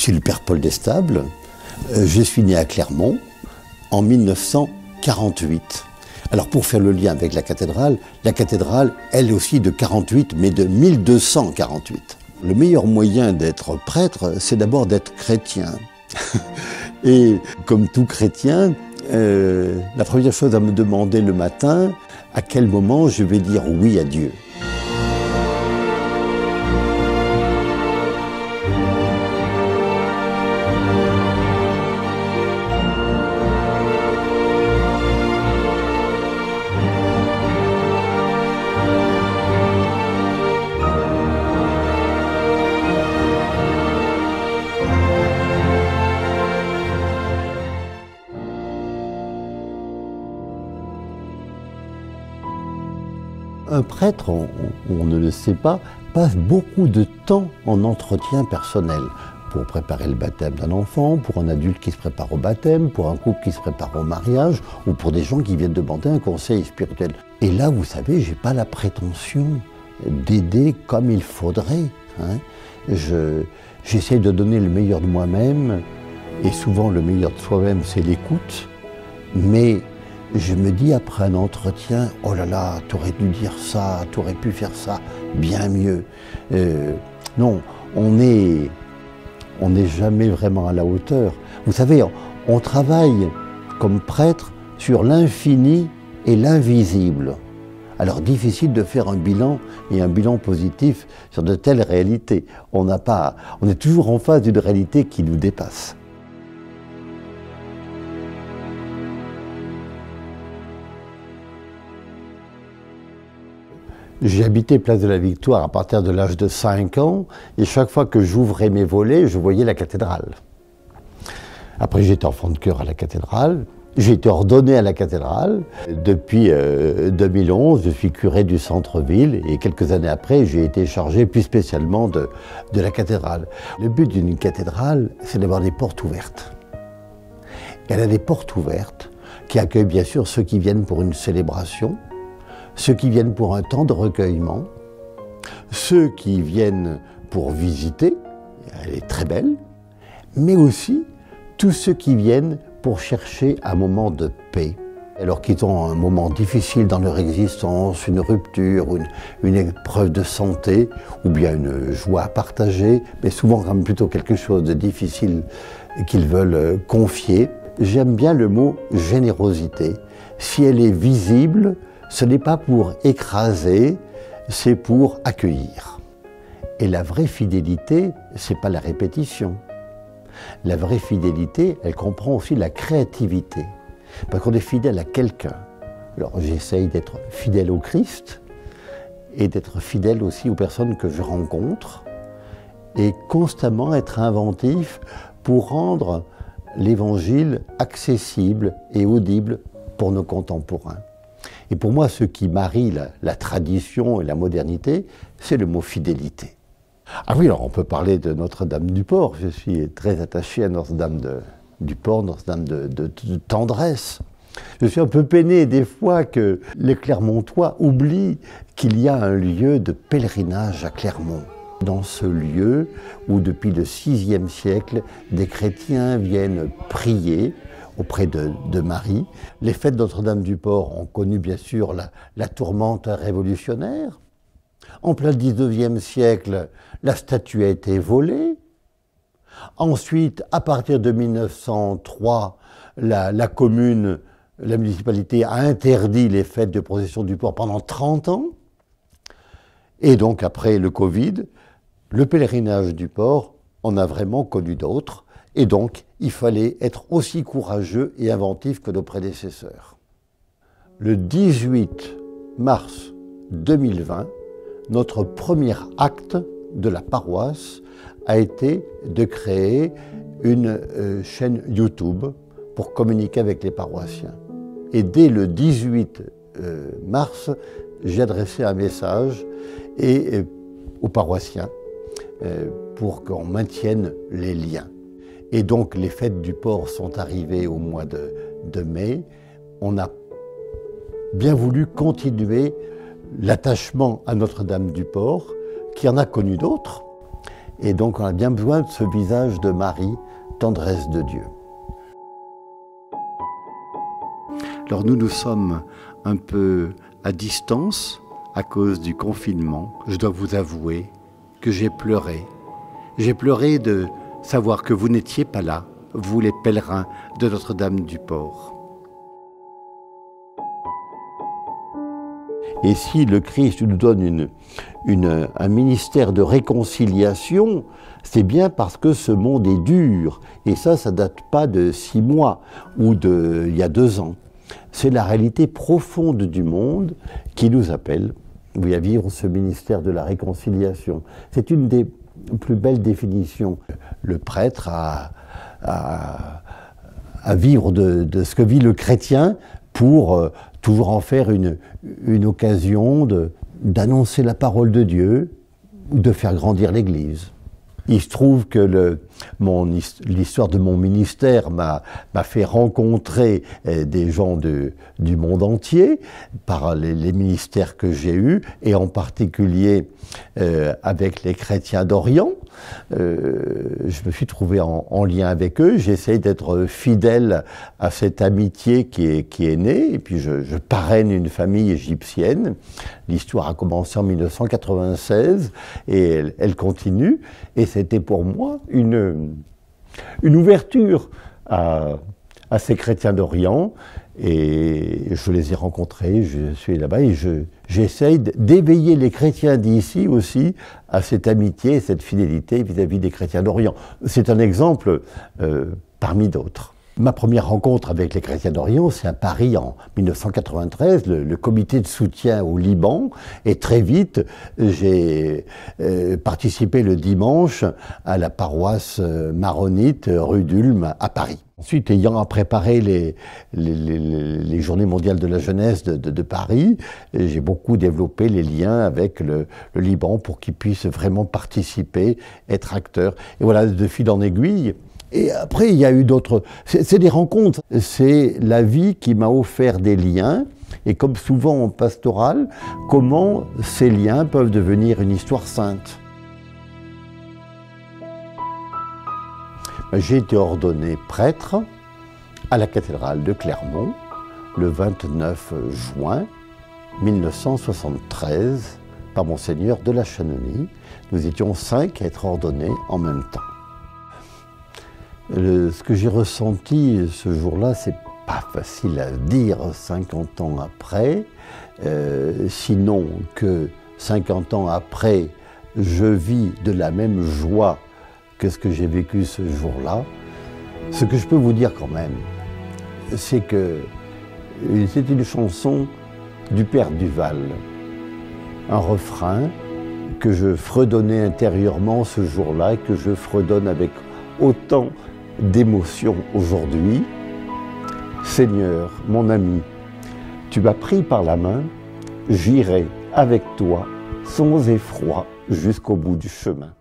suis le père Paul Destable. Je suis né à Clermont en 1948. Alors pour faire le lien avec la cathédrale, elle est aussi de 48, mais de 1248. Le meilleur moyen d'être prêtre, c'est d'abord d'être chrétien. Et comme tout chrétien, la première chose à me demander le matin, à quel moment je vais dire oui à Dieu. Un prêtre, on ne le sait pas, passe beaucoup de temps en entretien personnel pour préparer le baptême d'un enfant, pour un adulte qui se prépare au baptême, pour un couple qui se prépare au mariage ou pour des gens qui viennent demander un conseil spirituel. Et là, vous savez, j'ai pas la prétention d'aider comme il faudrait. J'essaie de donner le meilleur de moi-même et souvent le meilleur de soi-même, c'est l'écoute. Mais je me dis après un entretien, oh là là, t'aurais dû dire ça, t'aurais pu faire ça bien mieux. Non, on n'est jamais vraiment à la hauteur. Vous savez, on travaille comme prêtre sur l'infini et l'invisible. Alors difficile de faire un bilan et un bilan positif sur de telles réalités. On est toujours en face d'une réalité qui nous dépasse. J'ai habité Place de la Victoire à partir de l'âge de 5 ans et chaque fois que j'ouvrais mes volets, je voyais la cathédrale. Après, j'étais enfant de chœur à la cathédrale. J'ai été ordonné à la cathédrale. Depuis 2011, je suis curé du centre-ville et quelques années après, j'ai été chargé plus spécialement de la cathédrale. Le but d'une cathédrale, c'est d'avoir des portes ouvertes. Elle a des portes ouvertes qui accueillent bien sûr ceux qui viennent pour une célébration, ceux qui viennent pour un temps de recueillement, ceux qui viennent pour visiter, elle est très belle, mais aussi tous ceux qui viennent pour chercher un moment de paix. Alors qu'ils ont un moment difficile dans leur existence, une rupture, une épreuve de santé, ou bien une joie à partager, mais souvent comme plutôt quelque chose de difficile qu'ils veulent confier. J'aime bien le mot générosité. Si elle est visible, ce n'est pas pour écraser, c'est pour accueillir. Et la vraie fidélité, c'est pas la répétition. La vraie fidélité, elle comprend aussi la créativité. Parce qu'on est fidèle à quelqu'un. Alors j'essaye d'être fidèle au Christ et d'être fidèle aussi aux personnes que je rencontre et constamment être inventif pour rendre l'Évangile accessible et audible pour nos contemporains. Et pour moi, ce qui marie la tradition et la modernité, c'est le mot fidélité. Ah oui, alors on peut parler de Notre-Dame-du-Port. Je suis très attaché à Notre-Dame-du-Port, Notre-Dame de tendresse. Je suis un peu peiné des fois que les Clermontois oublient qu'il y a un lieu de pèlerinage à Clermont. Dans ce lieu où depuis le VIe siècle, des chrétiens viennent prier auprès de Marie. Les fêtes de Notre-Dame-du-Port ont connu bien sûr la tourmente révolutionnaire. En plein XIXe siècle, la statue a été volée. Ensuite, à partir de 1903, la commune, la municipalité a interdit les fêtes de procession du port pendant 30 ans. Et donc après le Covid, le pèlerinage du port en a vraiment connu d'autres. Et donc, il fallait être aussi courageux et inventif que nos prédécesseurs. Le 18 mars 2020, notre premier acte de la paroisse a été de créer une chaîne YouTube pour communiquer avec les paroissiens. Et dès le 18 mars, j'ai adressé un message aux paroissiens pour qu'on maintienne les liens. Et donc les fêtes du port sont arrivées au mois de mai. On a bien voulu continuer l'attachement à Notre-Dame-du-Port, qui en a connu d'autres. Et donc on a bien besoin de ce visage de Marie, tendresse de Dieu. Alors nous sommes un peu à distance à cause du confinement. Je dois vous avouer que j'ai pleuré. J'ai pleuré de savoir que vous n'étiez pas là, vous les pèlerins de Notre-Dame-du-Port. Et si le Christ nous donne un ministère de réconciliation, c'est bien parce que ce monde est dur. Et ça date pas de 6 mois ou il y a 2 ans. C'est la réalité profonde du monde qui nous appelle à vivre ce ministère de la réconciliation. C'est une des plus belles définitions. Le prêtre à vivre de ce que vit le chrétien pour toujours en faire une occasion d'annoncer la parole de Dieu ou de faire grandir l'Église. Il se trouve que l'histoire de mon ministère m'a fait rencontrer des gens du monde entier par les ministères que j'ai eus, et en particulier avec les chrétiens d'Orient. Je me suis trouvé en lien avec eux, j'essaie d'être fidèle à cette amitié qui est née, et puis je parraine une famille égyptienne. L'histoire a commencé en 1996 et elle continue, et c'était pour moi une ouverture à ces chrétiens d'Orient, et je les ai rencontrés, je suis là-bas, et j'essaye d'éveiller les chrétiens d'ici aussi à cette amitié et cette fidélité vis-à-vis des chrétiens d'Orient. C'est un exemple parmi d'autres. Ma première rencontre avec les chrétiens d'Orient, c'est à Paris en 1993, le comité de soutien au Liban, et très vite, j'ai participé le dimanche à la paroisse maronite rue d'Ulm à Paris. Ensuite, ayant préparé les Journées mondiales de la jeunesse de Paris, j'ai beaucoup développé les liens avec le Liban pour qu'ils puissent vraiment participer, être acteurs. Et voilà, de fil en aiguille. Et après, il y a eu d'autres... C'est des rencontres. C'est la vie qui m'a offert des liens. Et comme souvent en pastoral, comment ces liens peuvent devenir une histoire sainte. J'ai été ordonné prêtre à la cathédrale de Clermont le 29 juin 1973 par Monseigneur de la Chanonie. Nous étions 5 à être ordonnés en même temps. Ce que j'ai ressenti ce jour-là, c'est pas facile à dire 50 ans après, sinon que 50 ans après, je vis de la même joie que ce que j'ai vécu ce jour-là. Ce que je peux vous dire quand même, c'est que c'est une chanson du Père Duval, un refrain que je fredonnais intérieurement ce jour-là et que je fredonne avec autant d'émotion aujourd'hui. Seigneur, mon ami, tu m'as pris par la main, j'irai avec toi sans effroi jusqu'au bout du chemin.